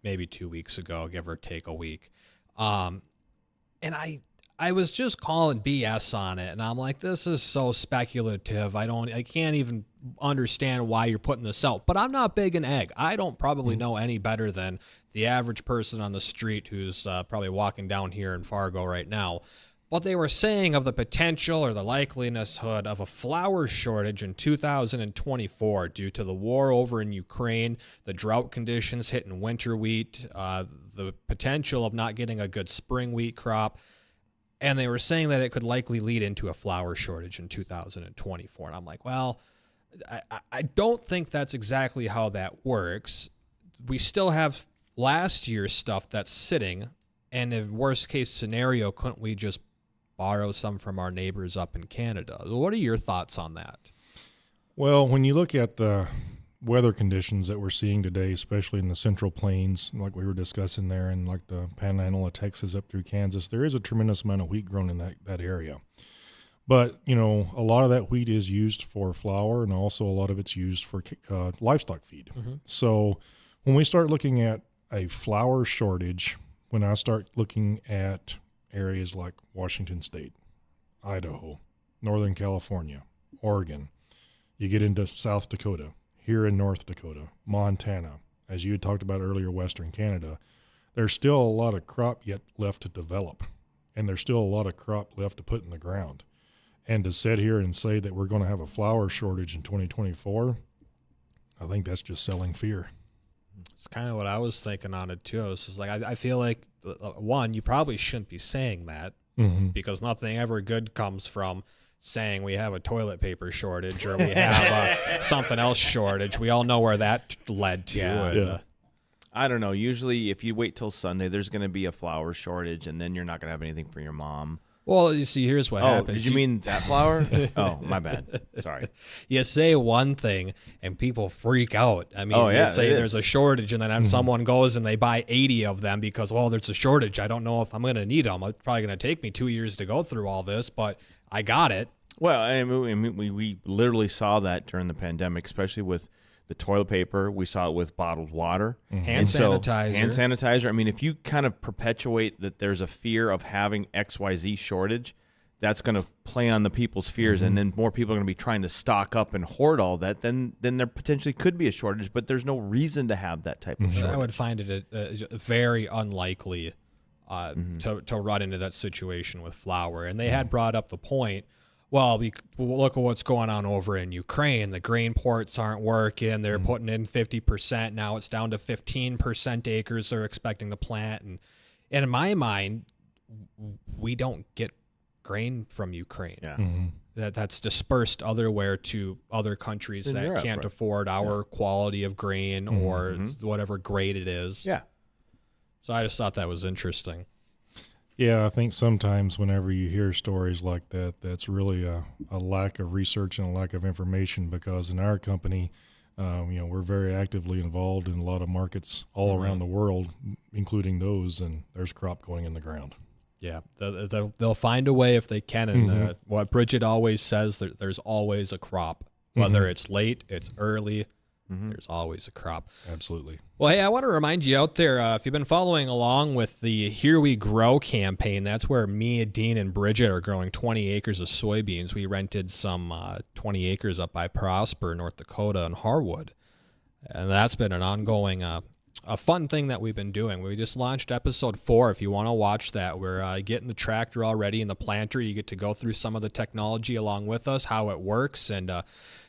maybe 2 weeks ago, give or take a week. And I was just calling BS on it. And I'm like, this is so speculative. I can't even understand why you're putting this out. But I'm not big in egg. I don't probably know any better than the average person on the street who's probably walking down here in Fargo right now. What they were saying of the potential or the likelinesshood of a flour shortage in 2024 due to the war over in Ukraine, the drought conditions hitting winter wheat, the potential of not getting a good spring wheat crop. And they were saying that it could likely lead into a flour shortage in 2024. And I'm like, well, I don't think that's exactly how that works. We still have last year's stuff that's sitting. And in worst case scenario, couldn't we just borrow some from our neighbors up in Canada? What are your thoughts on that? Well, when you look at the weather conditions that we're seeing today, especially in the Central Plains, like we were discussing there, and like the Panhandle of Texas up through Kansas, there is a tremendous amount of wheat grown in that area. But, a lot of that wheat is used for flour, and also a lot of it's used for livestock feed. So when we start looking at a flour shortage, when I start looking at areas like Washington State, Idaho, Northern California, Oregon, you get into South Dakota, here in North Dakota, Montana, as you had talked about earlier, Western Canada, there's still a lot of crop yet left to develop, and there's still a lot of crop left to put in the ground. And to sit here and say that we're going to have a flour shortage in 2024, I think that's just selling fear. It's kind of what I was thinking on it, too. It's just like, I feel like, one, you probably shouldn't be saying that because nothing ever good comes from saying we have a toilet paper shortage or we have something else shortage. We all know where that led to. I don't know. Usually if you wait till Sunday, there's going to be a flour shortage, and then you're not going to have anything for your mom. Well, you see, here's what happens. Did you mean that flour? Oh, my bad. Sorry. You say one thing, and people freak out. I mean, you say there's a shortage, and then someone goes and they buy 80 of them because, there's a shortage. I don't know if I'm going to need them. It's probably going to take me 2 years to go through all this, but I got it. Well, I mean, we literally saw that during the pandemic, especially with the toilet paper. We saw it with bottled water. Hand sanitizer. I mean, if you kind of perpetuate that there's a fear of having XYZ shortage, that's going to play on the people's fears, and then more people are going to be trying to stock up and hoard all that. Then there potentially could be a shortage, but there's no reason to have that type of shortage. I would find it very unlikely to run into that situation with flour. And they had brought up the point, well, look at what's going on over in Ukraine. The grain ports aren't working. They're putting in 50%. Now it's down to 15% acres they're expecting to plant. And in my mind, we don't get grain from Ukraine. Yeah. That's dispersed otherwhere to other countries In that Europe, can't right? afford our quality of grain or whatever grade it is. Yeah. So I just thought that was interesting. Yeah, I think sometimes whenever you hear stories like that, that's really a lack of research and a lack of information, because in our company, we're very actively involved in a lot of markets all around the world, including those, and there's crop going in the ground. Yeah, they'll find a way if they can. And what Bridgette always says, there's always a crop, whether it's late, it's early, There's always a crop. Absolutely. Well, hey, I want to remind you out there, if you've been following along with the Here We Grow campaign, that's where me, Dean, and Bridgette are growing 20 acres of soybeans. We rented some 20 acres up by Prosper, North Dakota, and Harwood. And that's been an ongoing, a fun thing that we've been doing. We just launched episode 4. If you want to watch that, we're getting the tractor already in the planter. You get to go through some of the technology along with us, how it works. And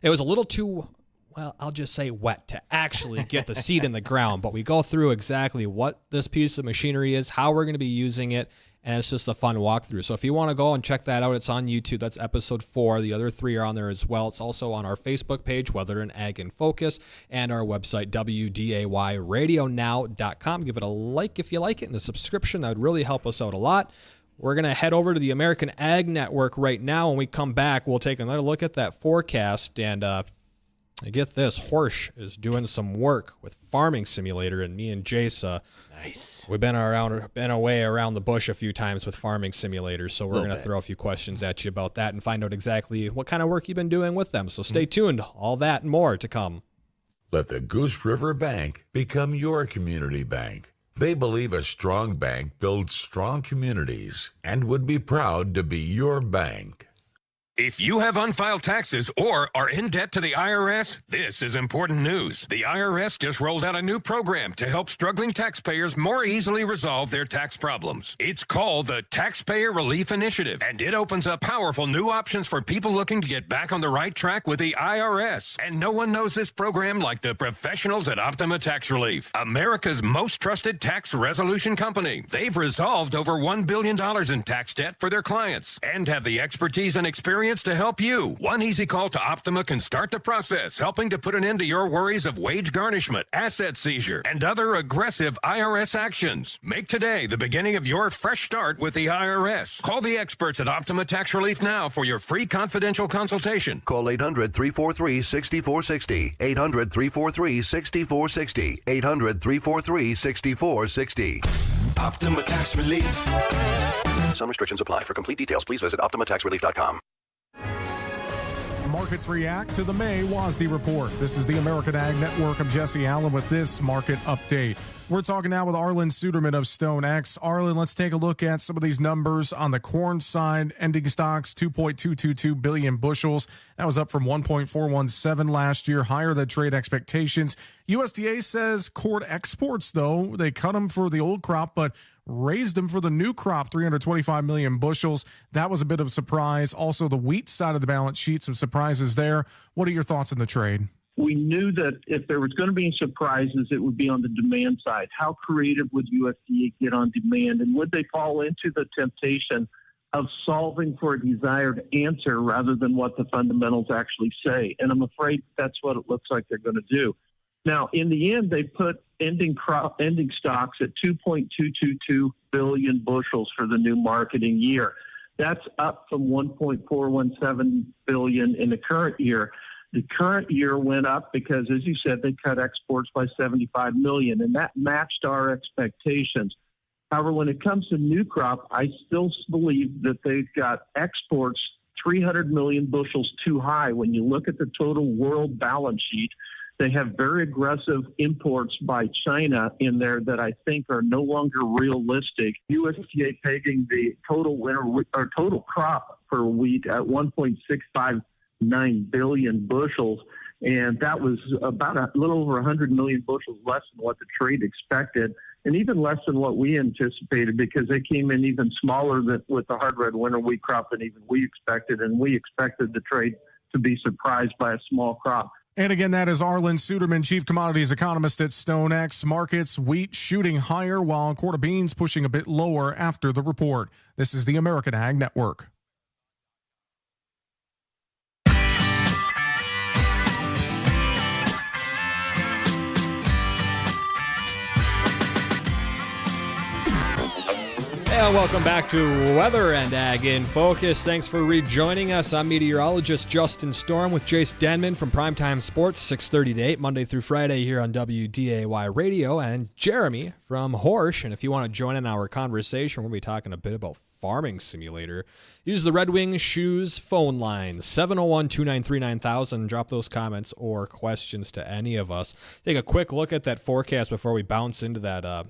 it was a little too, well, I'll just say wet to actually get the seed in the ground. But we go through exactly what this piece of machinery is, how we're going to be using it, and it's just a fun walkthrough. So if you want to go and check that out, it's on YouTube. That's episode 4. The other 3 are on there as well. It's also on our Facebook page, Weather and Ag in Focus, and our website, WDAYradionow.com. Give it a like if you like it, and a subscription. That would really help us out a lot. We're going to head over to the American Ag Network right now. When we come back, we'll take another look at that forecast. And get this, Horsch is doing some work with Farming Simulator, and me and Jace, nice. We've been away around the bush a few times with Farming Simulator, so we're going to throw a few questions at you about that and find out exactly what kind of work you've been doing with them. So stay tuned. All that and more to come. Let the Goose River Bank become your community bank. They believe a strong bank builds strong communities and would be proud to be your bank. If you have unfiled taxes or are in debt to the IRS, this is important news. The IRS just rolled out a new program to help struggling taxpayers more easily resolve their tax problems. It's called the Taxpayer Relief Initiative, and it opens up powerful new options for people looking to get back on the right track with the IRS. And no one knows this program like the professionals at Optima Tax Relief, America's most trusted tax resolution company. They've resolved over $1 billion in tax debt for their clients and have the expertise and experience to help you. One easy call to Optima can start the process, helping to put an end to your worries of wage garnishment, asset seizure, and other aggressive IRS actions. Make today the beginning of your fresh start with the IRS. Call the experts at Optima Tax Relief now for your free confidential consultation. Call 800-343-6460. 800-343-6460. 800-343-6460. Optima Tax Relief. Some restrictions apply. For complete details, please visit OptimaTaxRelief.com. Markets react to the May WASDE report. This is the American Ag Network. I'm Jesse Allen with this market update. We're talking now with Arlen Suderman of StoneX. Arlen, let's take a look at some of these numbers. On the corn side, ending stocks, 2.222 billion bushels. That was up from 1.417 last year, higher than trade expectations. USDA says corn exports, though, they cut them for the old crop, but raised them for the new crop, 325 million bushels. That was a bit of a surprise. Also, the wheat side of the balance sheet, some surprises there. What are your thoughts on the trade? We knew that if there was going to be surprises, it would be on the demand side. How creative would USDA get on demand? And would they fall into the temptation of solving for a desired answer rather than what the fundamentals actually say? And I'm afraid that's what it looks like they're going to do. Now, in the end, they put ending stocks at 2.222 billion bushels for the new marketing year. That's up from 1.417 billion in the current year. The current year went up because, as you said, they cut exports by 75 million, and that matched our expectations. However, when it comes to new crop, I still believe that they've got exports 300 million bushels too high. When you look at the total world balance sheet, they have very aggressive imports by China in there that I think are no longer realistic. USDA pegging the total total crop for wheat at 1.659 billion bushels, and that was about a little over 100 million bushels less than what the trade expected, and even less than what we anticipated because they came in even smaller with the hard red winter wheat crop than even we expected, and we expected the trade to be surprised by a small crop. And again, that is Arlen Suderman, Chief Commodities Economist at StoneX. Markets, wheat shooting higher while quarter beans pushing a bit lower after the report. This is the American Ag Network. And welcome back to Weather and Ag in Focus. Thanks for rejoining us. I'm meteorologist Justin Storm with Jace Denman from Primetime Sports, 6:30 to 8, Monday through Friday here on WDAY Radio, and Jeremy from Horsch. And if you want to join in our conversation, we'll be talking a bit about Farming Simulator. Use the Red Wing Shoes phone line, 701-293-9000. Drop those comments or questions to any of us. Take a quick look at that forecast before we bounce into that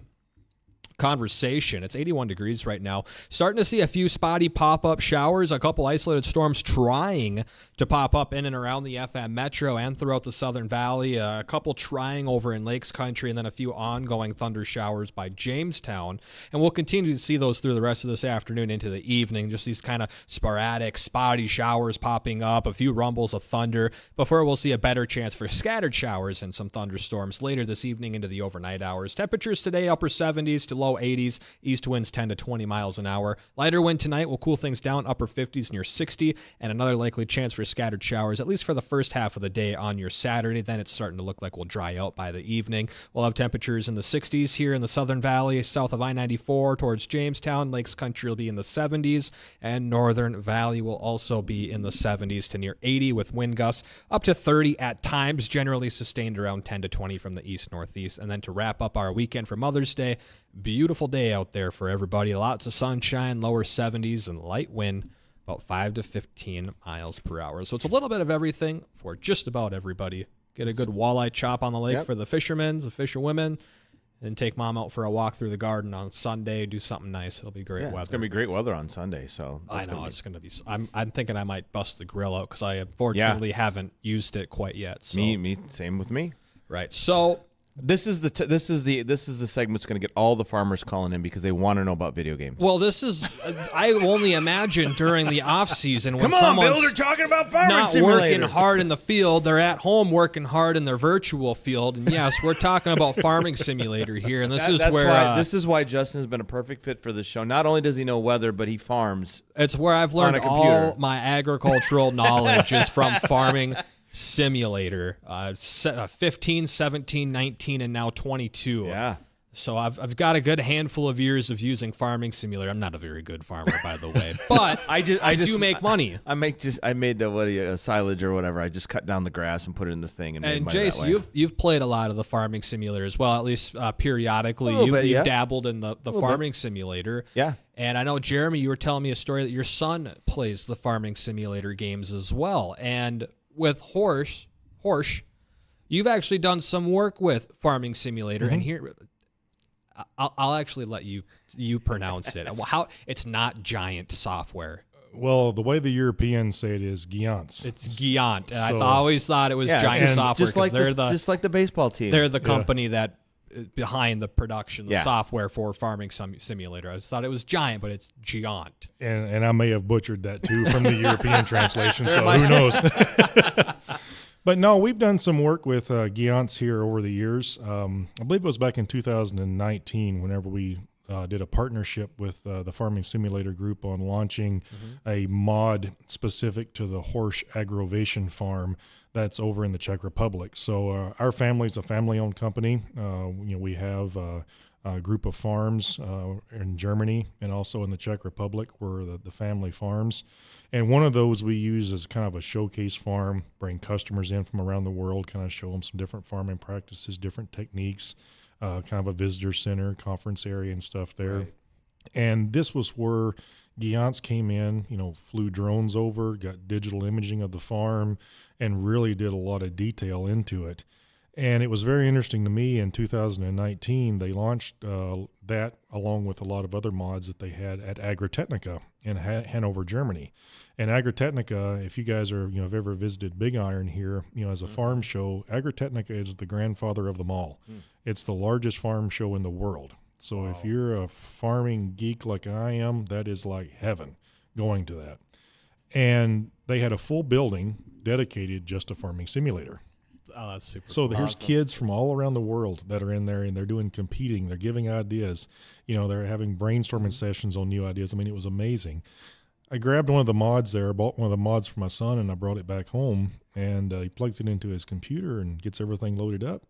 conversation. It's 81 degrees right now. Starting to see a few spotty pop-up showers, a couple isolated storms trying to pop up in and around the FM Metro and throughout the Southern Valley, a couple trying over in Lakes Country, and then a few ongoing thunder showers by Jamestown. And we'll continue to see those through the rest of this afternoon into the evening, just these kind of sporadic, spotty showers popping up, a few rumbles of thunder, before we'll see a better chance for scattered showers and some thunderstorms later this evening into the overnight hours. Temperatures today, upper 70s to low 80s, east winds 10 to 20 miles an hour. Lighter wind tonight will cool things down, upper 50s near 60, and another likely chance for scattered showers, at least for the first half of the day on your Saturday. Then it's starting to look like we'll dry out by the evening. We'll have temperatures in the 60s here in the Southern Valley, south of I-94 towards Jamestown. Lakes Country will be in the 70s, and Northern Valley will also be in the 70s to near 80 with wind gusts up to 30 at times, generally sustained around 10 to 20 from the east-northeast. And then to wrap up our weekend for Mother's Day, beautiful day out there for everybody. Lots of sunshine, lower 70s, and light wind, about 5 to 15 miles per hour. So it's a little bit of everything for just about everybody. Get a good walleye chop on the lake for the fishermen, the fisherwomen, and take mom out for a walk through the garden on Sunday. Do something nice. It'll be great weather. It's going to be great weather on Sunday. So I know it's going to be. I'm thinking I might bust the grill out because I unfortunately haven't used it quite yet. So. Me, same with me. Right. So. This is the segment that's going to get all the farmers calling in because they want to know about video games. Well, this is I only imagine during the off season when Come on, someone's Bill, they're talking about Farming not Simulator. working hard in the field, they're at home working hard in their virtual field. And yes, we're talking about Farming Simulator here, and this is why Justin has been a perfect fit for this show. Not only does he know weather, but he farms. It's where I've learned all my agricultural knowledge is from Farming Simulator, 15, 17, 19, and now 22. Yeah. So I've got a good handful of years of using Farming Simulator. I'm not a very good farmer, by the way, but I do make money. I made a silage or whatever. I just cut down the grass and put it in the thing and made money Jace, that way. you've played a lot of the Farming Simulator as well, at least periodically. You've dabbled in the Farming Simulator. Yeah. And I know, Jeremy, you were telling me a story that your son plays the Farming Simulator games as well. And with Horsch, you've actually done some work with Farming Simulator, and here I'll actually let you pronounce it. How it's not giant software. Well, the way the Europeans say it is Giants. It's Giant, and I always thought it was giant software. Just like the baseball team. They're the company that behind the production, the software for Farming Simulator. I just thought it was giant, but it's Giant. And I may have butchered that too from the European translation, so who knows? But no, we've done some work with Giants here over the years. I believe it was back in 2019 whenever we did a partnership with the Farming Simulator group on launching a mod specific to the Horsch Agrovation Farm that's over in the Czech Republic. So our family's a family-owned company. We have a group of farms in Germany and also in the Czech Republic where the family farms. And one of those we use as kind of a showcase farm, bring customers in from around the world, kind of show them some different farming practices, different techniques, kind of a visitor center, conference area and stuff there. Right. And this was where Giants came in, flew drones over, got digital imaging of the farm, and really did a lot of detail into it. And it was very interesting to me in 2019, they launched that along with a lot of other mods that they had at Agritechnica in Hanover, Germany. And Agritechnica, if you guys have ever visited Big Iron here, as a farm show, Agritechnica is the grandfather of them all. It's the largest farm show in the world. So if you're a farming geek like I am, that is like heaven going to that. And they had a full building dedicated just to Farming Simulator. Oh, that's super So cool. there's kids from all around the world that are in there, and they're doing competing. They're giving ideas. They're having brainstorming sessions on new ideas. I mean, it was amazing. I grabbed one of the mods there, bought one of the mods for my son, and I brought it back home, and he plugs it into his computer and gets everything loaded up.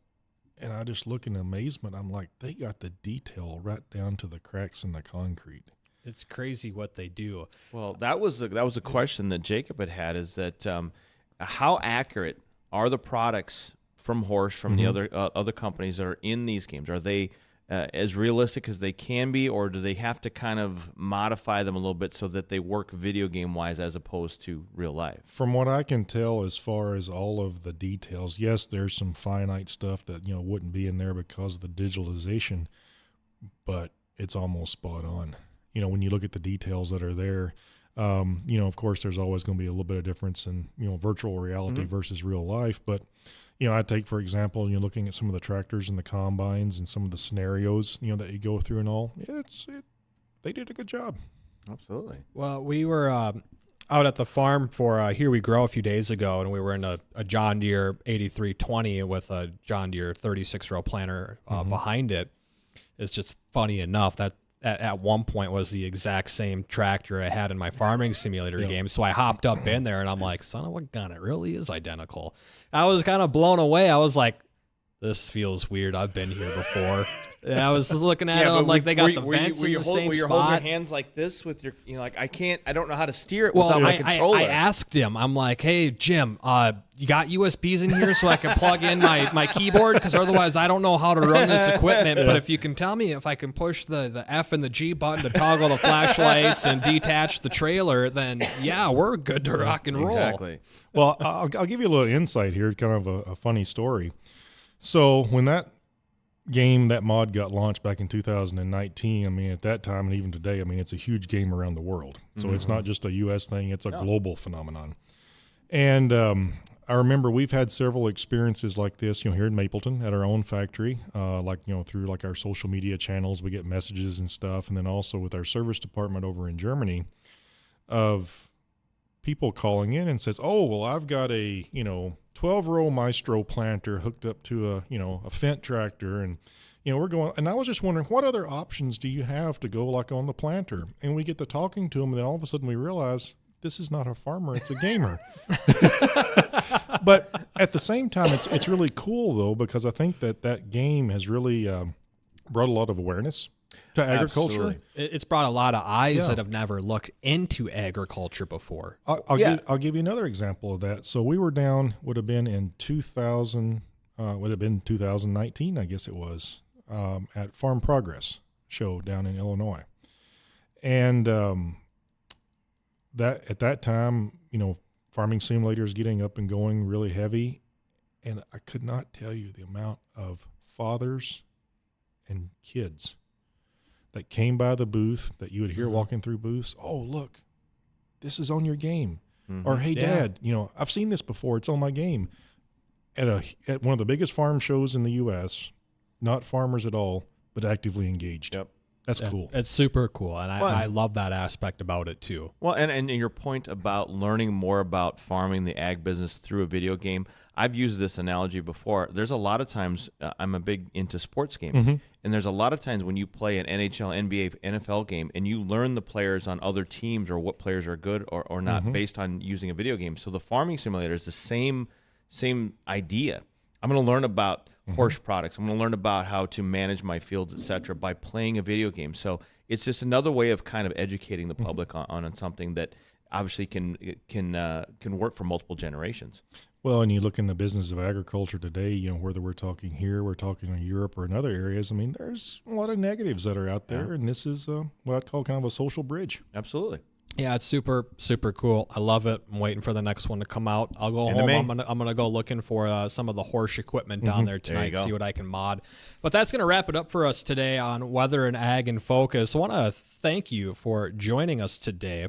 And I just look in amazement. I'm like, they got the detail right down to the cracks in the concrete. It's crazy what they do. Well, that was a question that Jacob had is that how accurate are the products from Horsch, from the other companies that are in these games? Are they as realistic as they can be, or do they have to kind of modify them a little bit so that they work video game wise as opposed to real life? From what I can tell, as far as all of the details, yes, there's some finite stuff that wouldn't be in there because of the digitalization, but it's almost spot on. When you look at the details that are there, of course, there's always going to be a little bit of difference in virtual reality versus real life, but. I take, for example, looking at some of the tractors and the combines and some of the scenarios, that you go through and all, they did a good job. Absolutely. Well, we were out at the farm for Here We Grow a few days ago, and we were in a John Deere 8320 with a John Deere 36-row planter behind it. It's just funny enough that at one point was the exact same tractor I had in my farming simulator game. So I hopped up in there and I'm like, son of a gun, it really is identical. I was kind of blown away. I was like, this feels weird. I've been here before. And I was just looking at them like they got the vents in the same spot. Were you holding your hands like this with your, like, I don't know how to steer it without my controller. I asked him, I'm like, hey, Jim, you got USBs in here so I can plug in my keyboard? Because otherwise I don't know how to run this equipment. But if you can tell me if I can push the F and the G button to toggle the flashlights and detach the trailer, then yeah, we're good to rock and roll. Exactly. Well, I'll give you a little insight here, kind of a funny story. So when that mod got launched back in 2019, at that time and even today, it's a huge game around the world. So it's not just a U.S. thing, it's a global phenomenon. And I remember we've had several experiences like this, here in Mapleton at our own factory, through like our social media channels, we get messages and stuff. And then also with our service department over in Germany of people calling in and says, oh, well, I've got a, 12-row Maestro planter hooked up to a Fendt tractor. And, we're going, and I was just wondering, what other options do you have to go like on the planter? And we get to talking to them, and then all of a sudden we realize this is not a farmer, it's a gamer. But at the same time, it's really cool, though, because I think that game has really brought a lot of awareness to agriculture. Absolutely. It's brought a lot of eyes that have never looked into agriculture before. I'll give you another example of that. So we were down, would have been in 2019, I guess it was, at Farm Progress show down in Illinois. And that at that time, farming simulators getting up and going really heavy. And I could not tell you the amount of fathers and kids that came by the booth that you would hear walking through booths. Oh, look, this is on your game. Or, hey, Dad, I've seen this before. It's on my game. At one of the biggest farm shows in the U.S., not farmers at all, but actively engaged. Yep. That's cool. It's super cool, and I love that aspect about it, too. Well, and your point about learning more about farming, the ag business through a video game, I've used this analogy before. There's a lot of times, I'm a big into sports gaming, and there's a lot of times when you play an NHL, NBA, NFL game, and you learn the players on other teams or what players are good or not based on using a video game. So the farming simulator is the same idea. I'm going to learn about Horsch products. I'm going to learn about how to manage my fields, etc., by playing a video game. So it's just another way of kind of educating the public on something that obviously can work for multiple generations. Well, and you look in the business of agriculture today, whether we're talking here, we're talking in Europe or in other areas, there's a lot of negatives that are out there, and this is what I'd call kind of a social bridge. Absolutely. Yeah, it's super, super cool. I love it. I'm waiting for the next one to come out. I'll go home. I'm gonna go looking for some of the Horsch equipment down there tonight, see what I can mod. But that's going to wrap it up for us today on Weather and Ag in Focus. I want to thank you for joining us today.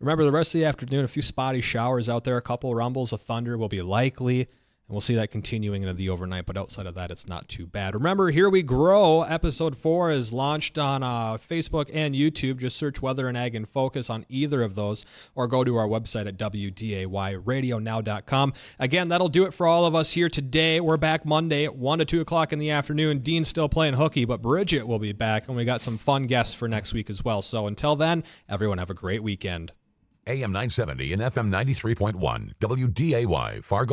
Remember, the rest of the afternoon, a few spotty showers out there, a couple rumbles of thunder will be likely. And we'll see that continuing into the overnight, but outside of that, it's not too bad. Remember, Here We Grow, Episode 4 is launched on Facebook and YouTube. Just search Weather and Ag in Focus on either of those, or go to our website at wdayradionow.com. Again, that'll do it for all of us here today. We're back Monday at 1 to 2 o'clock in the afternoon. Dean's still playing hooky, but Bridgette will be back, and we got some fun guests for next week as well. So until then, everyone have a great weekend. AM 970 and FM 93.1, WDAY, Fargo.